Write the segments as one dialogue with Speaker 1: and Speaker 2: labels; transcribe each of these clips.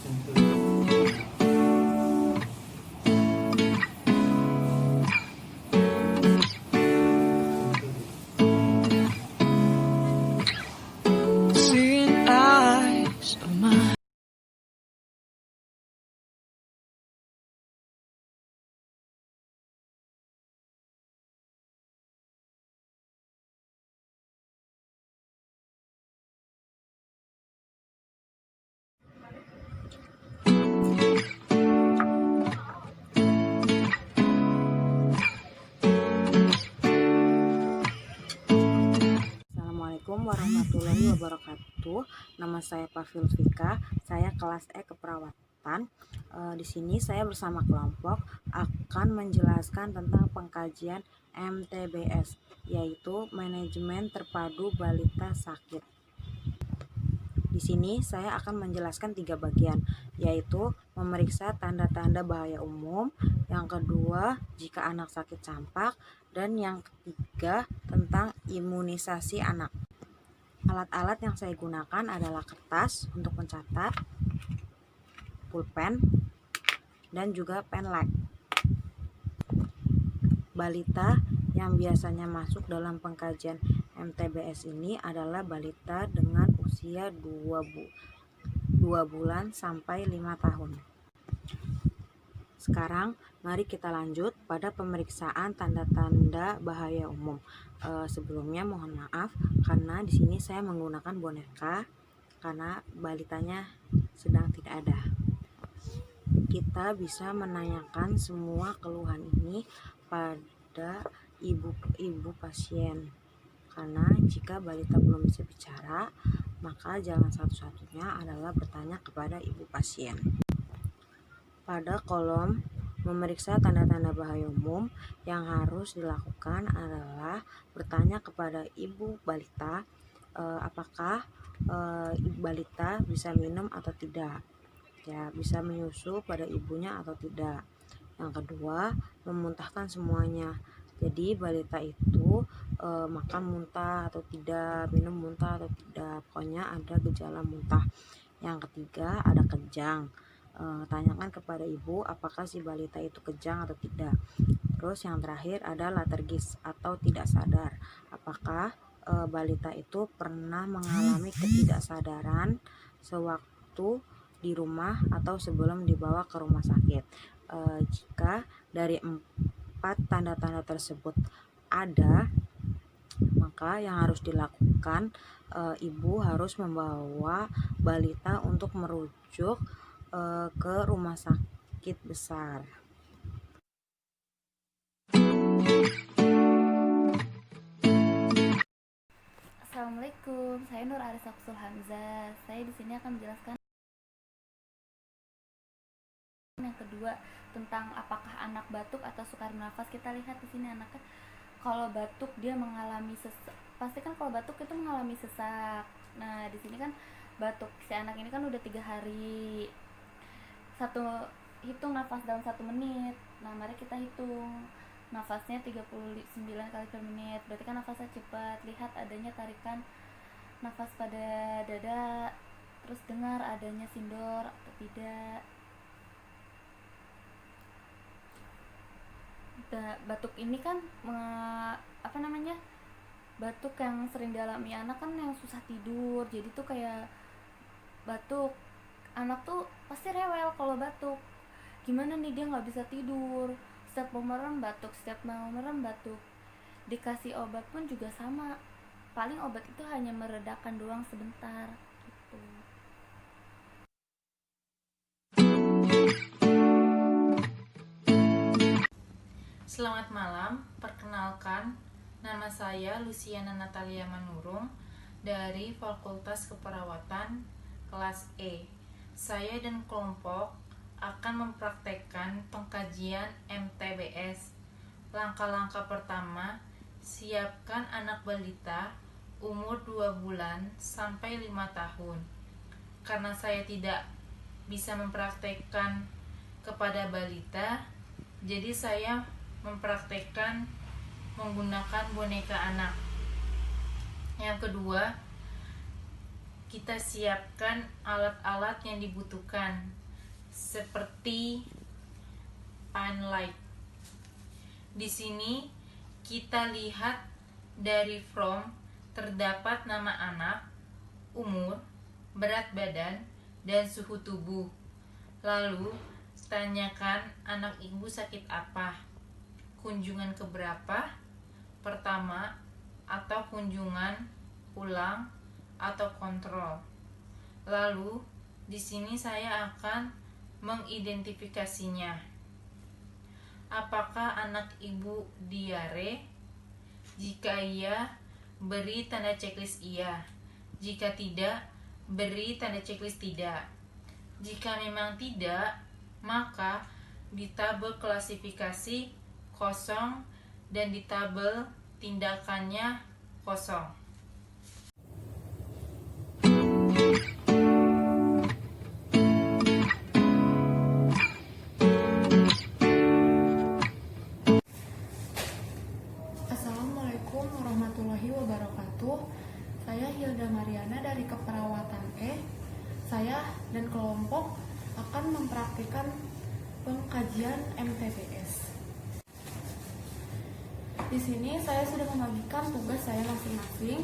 Speaker 1: Seeing eyes of mine.
Speaker 2: Assalamualaikum warahmatullahi wabarakatuh. Nama saya Pavil Vika. Saya kelas E keperawatan. Di sini saya bersama kelompok akan menjelaskan tentang pengkajian MTBS, yaitu Manajemen Terpadu Balita Sakit. Di sini saya akan menjelaskan 3 bagian, yaitu memeriksa tanda-tanda bahaya umum, yang kedua jika anak sakit campak, dan yang ketiga tentang imunisasi anak. Alat-alat yang saya gunakan adalah kertas untuk mencatat, pulpen, dan juga penlek. Balita yang biasanya masuk dalam pengkajian MTBS ini adalah balita dengan usia 2 bulan sampai 5 tahun. Sekarang mari kita lanjut pada pemeriksaan tanda-tanda bahaya umum. Sebelumnya mohon maaf karena di sini saya menggunakan boneka karena balitanya sedang tidak ada. Kita bisa menanyakan semua keluhan ini pada ibu pasien. Karena jika balita belum bisa bicara, maka jalan satu-satunya adalah bertanya kepada ibu pasien. Pada kolom memeriksa tanda-tanda bahaya umum, yang harus dilakukan adalah bertanya kepada ibu balita apakah ibu balita bisa minum atau tidak, ya bisa menyusu pada ibunya atau tidak. Yang kedua, memuntahkan semuanya. Jadi balita itu makan muntah atau tidak, minum muntah atau tidak, pokoknya ada gejala muntah. Yang ketiga, ada kejang. Tanyakan kepada ibu apakah si balita itu kejang atau tidak. Terus yang terakhir ada letargis atau tidak sadar. Apakah balita itu pernah mengalami ketidaksadaran sewaktu di rumah atau sebelum dibawa ke rumah sakit. Jika dari 4 tanda-tanda tersebut ada, maka yang harus dilakukan, ibu harus membawa balita untuk merujuk ke rumah sakit besar.
Speaker 3: Assalamualaikum, saya Nur Aris Aksul Hamzah. Saya di sini akan menjelaskan yang kedua tentang apakah anak batuk atau sukar nafas. Kita lihat di sini anaknya kalau batuk dia mengalami sesak. Pasti kan kalau batuk itu mengalami sesak. Nah, di sini kan batuk si anak ini kan udah 3 hari. Hitung nafas dalam 1 menit. Nah, mari kita hitung. Nafasnya 39 kali per menit. Berarti kan nafasnya cepat. Lihat adanya tarikan nafas pada dada. Terus dengar adanya sindor atau tidak. Batuk ini kan batuk yang sering dialami anak kan yang susah tidur. Jadi tuh kayak batuk, anak tuh pasti rewel kalau batuk. Gimana nih dia nggak bisa tidur, setiap mau merem batuk, setiap mau merem batuk. Dikasih obat pun juga sama, paling obat itu hanya meredakan doang sebentar gitu.
Speaker 4: Selamat malam, perkenalkan nama saya Luciana Natalia Manurung dari Fakultas Keperawatan kelas E. Saya dan kelompok akan mempraktekkan pengkajian MTBS. Langkah-langkah pertama, siapkan anak balita umur 2 bulan sampai 5 tahun. Karena saya tidak bisa mempraktekkan kepada balita, jadi saya mempraktekkan menggunakan boneka anak. Yang kedua, kita siapkan alat-alat yang dibutuhkan seperti pan light. Di sini kita lihat dari form terdapat nama anak, umur, berat badan, dan suhu tubuh. Lalu tanyakan anak ibu sakit apa, kunjungan keberapa, pertama, atau kunjungan ulang atau kontrol. Lalu di sini saya akan mengidentifikasinya. Apakah anak ibu diare? Jika iya, beri tanda checklist iya. Jika tidak, beri tanda checklist tidak. Jika memang tidak, maka di tabel klasifikasi kosong dan di tabel tindakannya kosong.
Speaker 5: Assalamualaikum warahmatullahi wabarakatuh. Saya Hilda Mariana dari Keperawatan E. Saya dan kelompok akan mempraktikkan pengkajian MTBS. Di sini saya sudah membagikan tugas saya masing-masing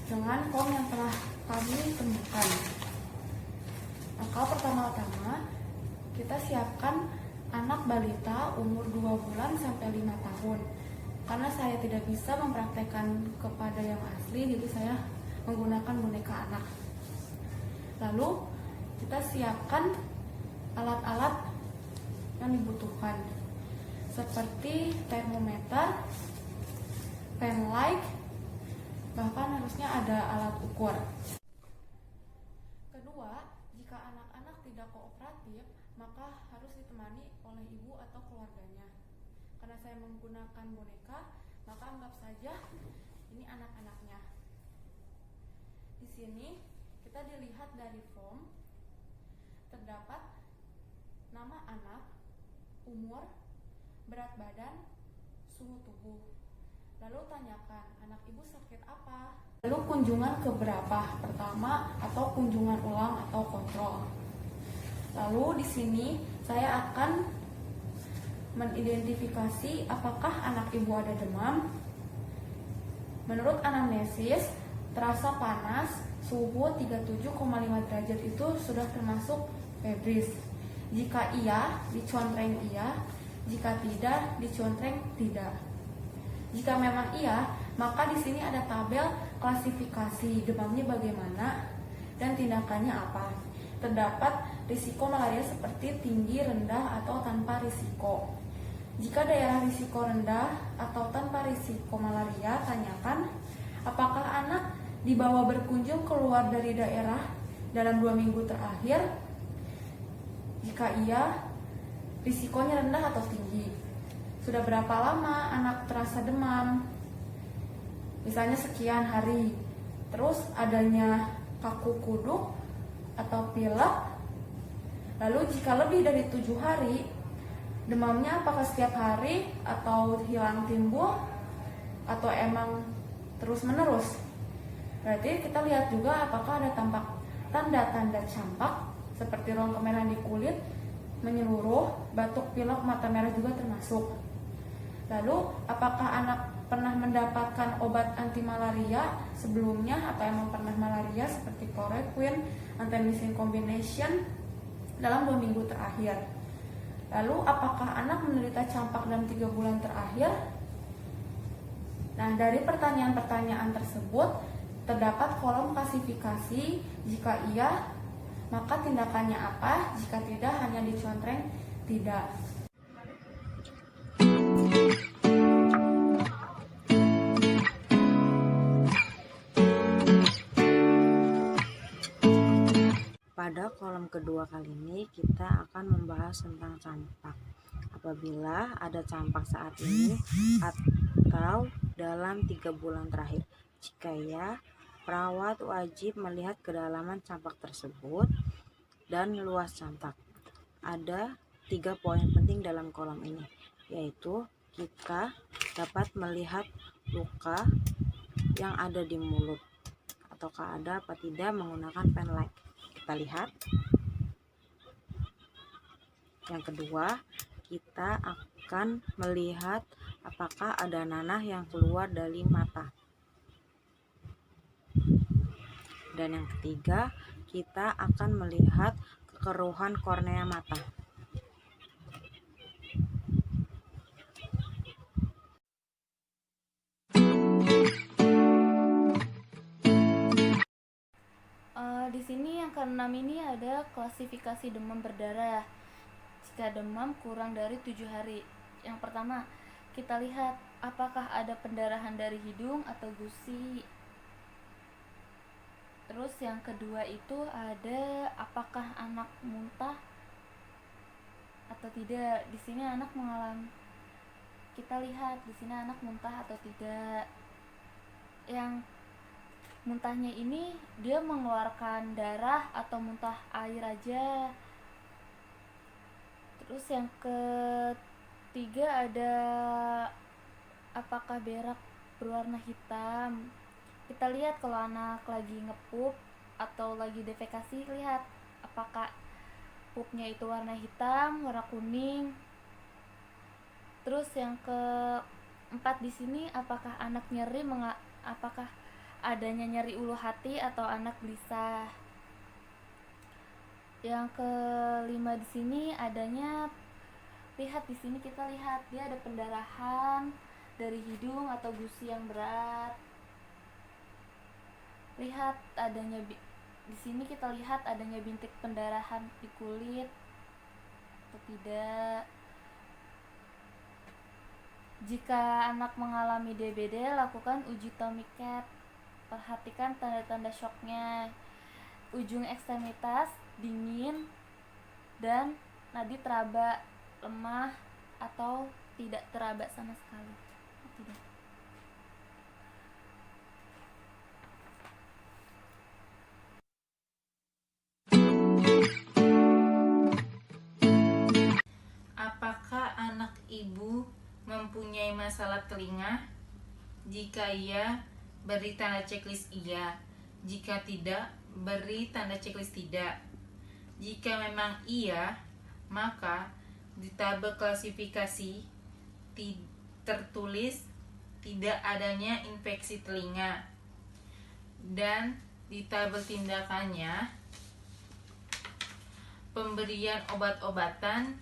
Speaker 5: dengan form yang telah kami temukan. Maka pertama-tama kita siapkan anak balita umur 2 bulan sampai 5 tahun. Karena saya tidak bisa mempraktekkan kepada yang asli, jadi saya menggunakan boneka anak. Lalu kita siapkan alat-alat yang dibutuhkan seperti termometer, pen light, bahkan harusnya ada alat ukur. Kedua, jika anak-anak tidak kooperatif, maka harus ditemani oleh ibu atau keluarganya. Karena saya menggunakan boneka, maka anggap saja ini anak-anaknya. Di sini kita dilihat dari form terdapat nama anak, umur, berat badan, suhu tubuh. Lalu tanyakan, anak ibu sakit apa? Lalu kunjungan ke berapa? Pertama atau kunjungan ulang atau kontrol. Lalu di sini saya akan mengidentifikasi apakah anak ibu ada demam. Menurut anamnesis, terasa panas, suhu 37,5 derajat itu sudah termasuk febris. Jika iya, dicontreng iya. Jika tidak, dicontreng tidak. Jika memang iya, maka di sini ada tabel klasifikasi demamnya bagaimana dan tindakannya apa. Terdapat risiko malaria seperti tinggi, rendah, atau tanpa risiko. Jika daerah risiko rendah atau tanpa risiko malaria, tanyakan apakah anak dibawa berkunjung keluar dari daerah dalam 2 minggu terakhir. Jika iya, risikonya rendah atau tinggi. Sudah berapa lama anak terasa demam? Misalnya sekian hari. Terus adanya kaku kuduk atau pilek. Lalu jika lebih dari 7 hari, demamnya apakah setiap hari atau hilang timbul atau emang terus menerus? Berarti kita lihat juga apakah ada tampak tanda-tanda campak seperti rong kemerahan di kulit menyeluruh, batuk pilek, mata merah juga termasuk. Lalu apakah anak pernah mendapatkan obat anti malaria sebelumnya atau emang pernah malaria seperti chloroquine, antihistamine combination dalam 2 minggu terakhir. Lalu apakah anak menderita campak dalam 3 bulan terakhir? Nah, dari pertanyaan-pertanyaan tersebut terdapat kolom klasifikasi. Jika iya, maka tindakannya apa? Jika tidak, hanya dicontreng tidak.
Speaker 2: Pada kolom kedua kali ini kita akan membahas tentang campak. Apabila ada campak saat ini atau dalam 3 bulan terakhir. Jika ya, perawat wajib melihat kedalaman campak tersebut dan luas campak. Ada 3 poin penting dalam kolom ini, yaitu kita dapat melihat luka yang ada di mulut ataukah ada apa tidak menggunakan pen light. Kita lihat. Yang kedua, kita akan melihat apakah ada nanah yang keluar dari mata. Dan yang ketiga, kita akan melihat kekeruhan kornea mata.
Speaker 3: Di sini yang keenam ini ada klasifikasi demam berdarah. Jika demam kurang dari 7 hari. Yang pertama, kita lihat apakah ada pendarahan dari hidung atau gusi. Terus yang kedua itu ada apakah anak muntah atau tidak. Di sini anak mengalami, kita lihat di sini anak muntah atau tidak. Yang muntahnya ini dia mengeluarkan darah atau muntah air aja. Terus yang ketiga ada apakah berak berwarna hitam. Kita lihat kalau anak lagi ngepup atau lagi defekasi, lihat apakah pupnya itu warna hitam, warna kuning. Terus yang keempat di sini apakah anak nyeri, apakah adanya nyeri ulu hati atau anak gelisah. Yang kelima di sini adanya, lihat di sini kita lihat dia ada pendarahan dari hidung atau gusi yang berat. Lihat adanya di sini kita lihat adanya bintik pendarahan di kulit atau tidak. Jika anak mengalami DBD, lakukan uji Tourniquet. Perhatikan tanda-tanda shocknya, ujung ekstremitas dingin dan nadi teraba lemah atau tidak teraba sama sekali. Tidak.
Speaker 4: Apakah anak ibu mempunyai masalah telinga? Jika iya, beri tanda checklist iya. Jika tidak, beri tanda checklist tidak. Jika memang iya, maka di tabel klasifikasi tertulis tidak adanya infeksi telinga. Dan di tabel tindakannya, pemberian obat-obatan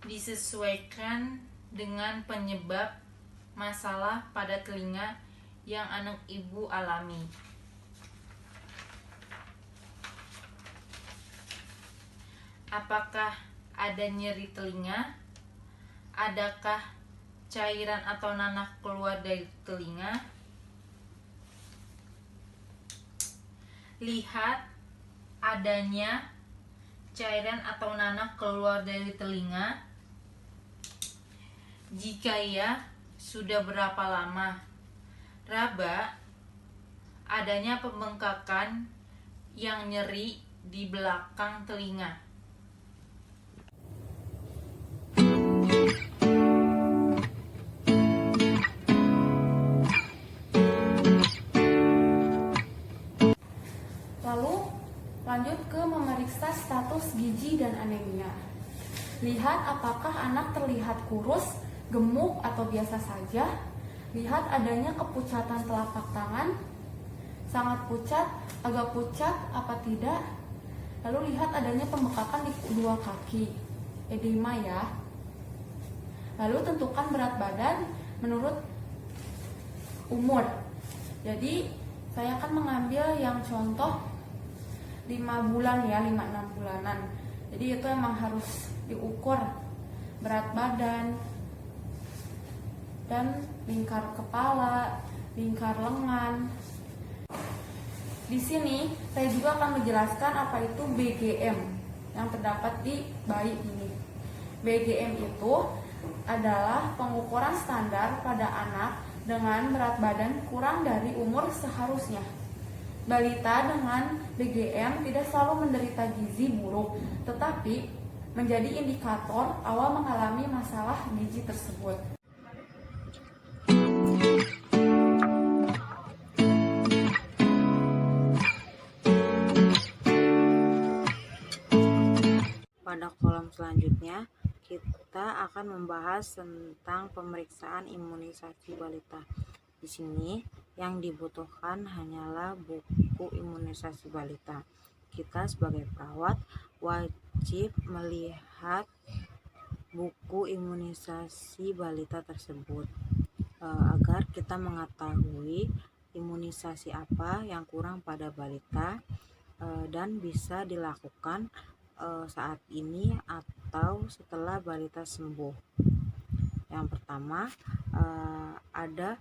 Speaker 4: disesuaikan dengan penyebab masalah pada telinga yang anak ibu alami. Apakah ada nyeri telinga? Adakah cairan atau nanah keluar dari telinga? Lihat adanya cairan atau nanah keluar dari telinga. Jika iya, sudah berapa lama? Raba, adanya pembengkakan yang nyeri di belakang telinga.
Speaker 5: Lalu lanjut ke memeriksa status gizi dan anemia. Lihat apakah anak terlihat kurus, gemuk atau biasa saja. Lihat adanya kepucatan telapak tangan, sangat pucat, agak pucat apa tidak. Lalu lihat adanya pembekakan di kedua kaki, edema ya. Lalu tentukan berat badan menurut umur. Jadi saya akan mengambil yang contoh 5 bulan ya, 5-6 bulanan. Jadi itu emang harus diukur berat badan dan lingkar kepala, lingkar lengan. Di sini saya juga akan menjelaskan apa itu BGM yang terdapat di bayi ini. BGM itu adalah pengukuran standar pada anak dengan berat badan kurang dari umur seharusnya. Balita dengan BGM tidak selalu menderita gizi buruk, tetapi menjadi indikator awal mengalami masalah gizi tersebut.
Speaker 2: pada kolom selanjutnya kita akan membahas tentang pemeriksaan imunisasi balita. Di sini yang dibutuhkan hanyalah buku imunisasi balita. Kita sebagai perawat wajib melihat buku imunisasi balita tersebut agar kita mengetahui imunisasi apa yang kurang pada balita dan bisa dilakukan saat ini atau setelah balita sembuh. Yang pertama ada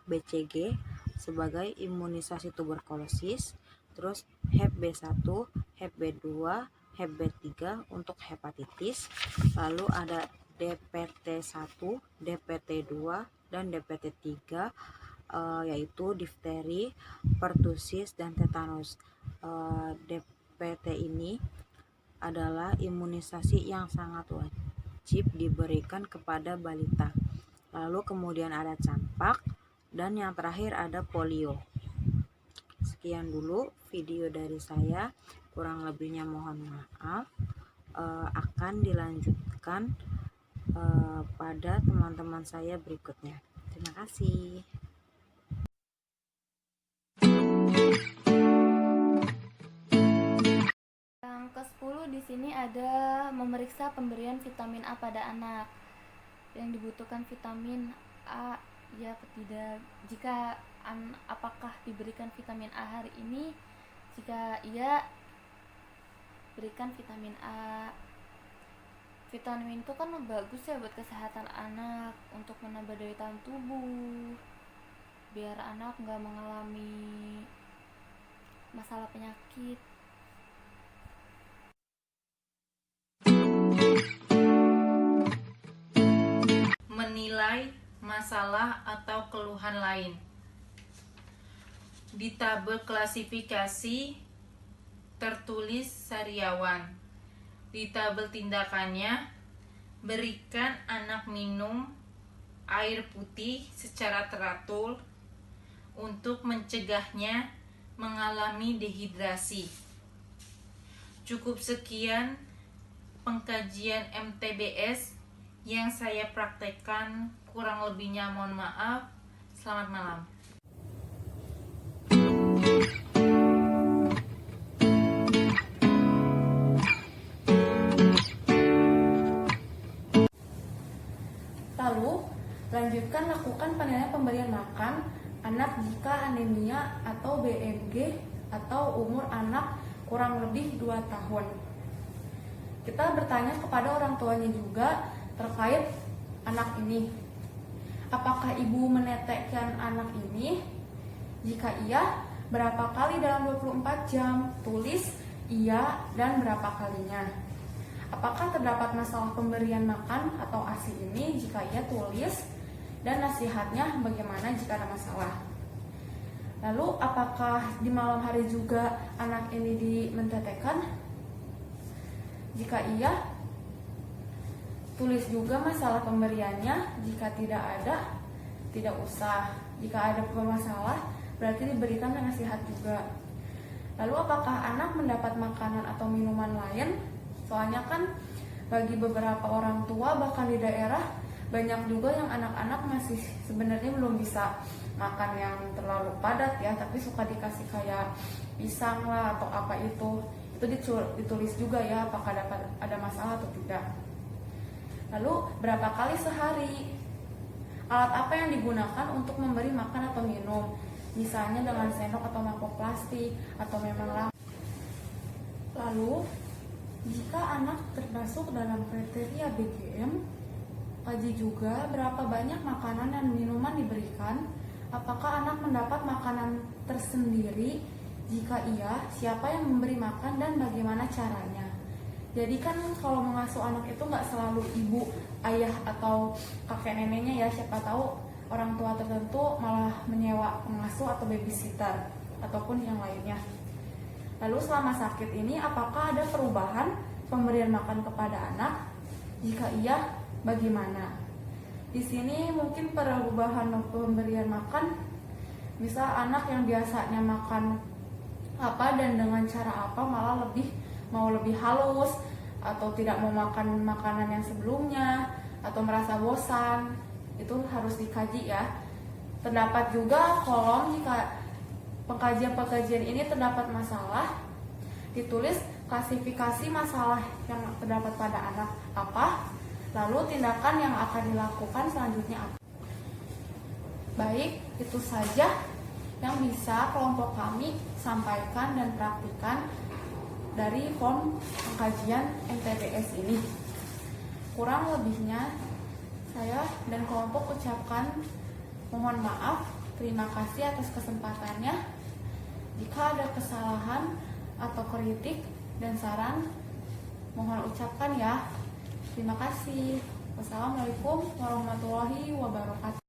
Speaker 2: BCG sebagai imunisasi tuberkulosis, terus Hep B1, Hep B2, Hep B3 untuk hepatitis, lalu ada DPT1, DPT2, dan DPT3 yaitu difteri, pertusis, dan tetanus. DPT ini adalah imunisasi yang sangat wajib diberikan kepada balita. Lalu kemudian ada campak, dan yang terakhir ada polio. Sekian dulu video dari saya, kurang lebihnya mohon maaf. Akan dilanjutkan pada teman-teman saya berikutnya. Terima kasih.
Speaker 3: Yang ke-10 di sini ada memeriksa pemberian vitamin A pada anak. Yang dibutuhkan vitamin A ya atau tidak. Jika apakah diberikan vitamin A hari ini? Jika iya, berikan vitamin A. Vitamin itu kan bagus ya buat kesehatan anak, untuk menambah daya tahan tubuh, biar anak nggak mengalami masalah penyakit.
Speaker 4: Menilai masalah atau keluhan lain. Di tabel klasifikasi tertulis sariawan. Di tabel tindakannya, berikan anak minum air putih secara teratur untuk mencegahnya mengalami dehidrasi. Cukup sekian pengkajian MTBS yang saya praktekkan, kurang lebihnya mohon maaf. Selamat malam.
Speaker 5: Lalu, lanjutkan lakukan penilaian pemberian makan anak jika anemia atau BMG atau umur anak kurang lebih 2 tahun. Kita bertanya kepada orang tuanya juga terkait anak ini. Apakah ibu menetekkan anak ini? Jika iya, berapa kali dalam 24 jam? Tulis iya dan berapa kalinya. Apakah terdapat masalah pemberian makan atau ASI ini? Jika iya, tulis, dan nasihatnya bagaimana jika ada masalah. Lalu, apakah di malam hari juga anak ini dimentetekkan? Jika iya, tulis juga masalah pemberiannya. Jika tidak ada, tidak usah. Jika ada masalah, berarti diberikan nasihat juga. Lalu, apakah anak mendapat makanan atau minuman lain? Soalnya kan bagi beberapa orang tua bahkan di daerah banyak juga yang anak-anak masih sebenarnya belum bisa makan yang terlalu padat ya, tapi suka dikasih kayak pisang lah atau apa itu ditulis juga ya apakah ada masalah atau tidak. Lalu berapa kali sehari? Alat apa yang digunakan untuk memberi makan atau minum? Misalnya dengan sendok atau mangkok plastik atau memang Lalu jika anak termasuk dalam kriteria BGM, kaji juga berapa banyak makanan dan minuman diberikan. Apakah anak mendapat makanan tersendiri? Jika iya, siapa yang memberi makan dan bagaimana caranya? Jadi kan kalau mengasuh anak itu nggak selalu ibu, ayah, atau kakek neneknya ya. Siapa tahu orang tua tertentu malah menyewa pengasuh atau babysitter ataupun yang lainnya. Lalu selama sakit ini apakah ada perubahan pemberian makan kepada anak? Jika iya, bagaimana? Di sini mungkin perubahan pemberian makan bisa anak yang biasanya makan apa dan dengan cara apa malah lebih halus, atau tidak mau makan makanan yang sebelumnya, atau merasa bosan, itu harus dikaji ya. Terdapat juga kolom jika pengkajian-pengkajian ini terdapat masalah, ditulis klasifikasi masalah yang terdapat pada anak apa, lalu tindakan yang akan dilakukan selanjutnya apa. Baik, itu saja yang bisa kelompok kami sampaikan dan praktikan dari form pengkajian MTBS ini. Kurang lebihnya saya dan kelompok ucapkan mohon maaf, terima kasih atas kesempatannya. Jika ada kesalahan atau kritik dan saran, mohon ucapkan ya. Terima kasih. Wassalamualaikum warahmatullahi wabarakatuh.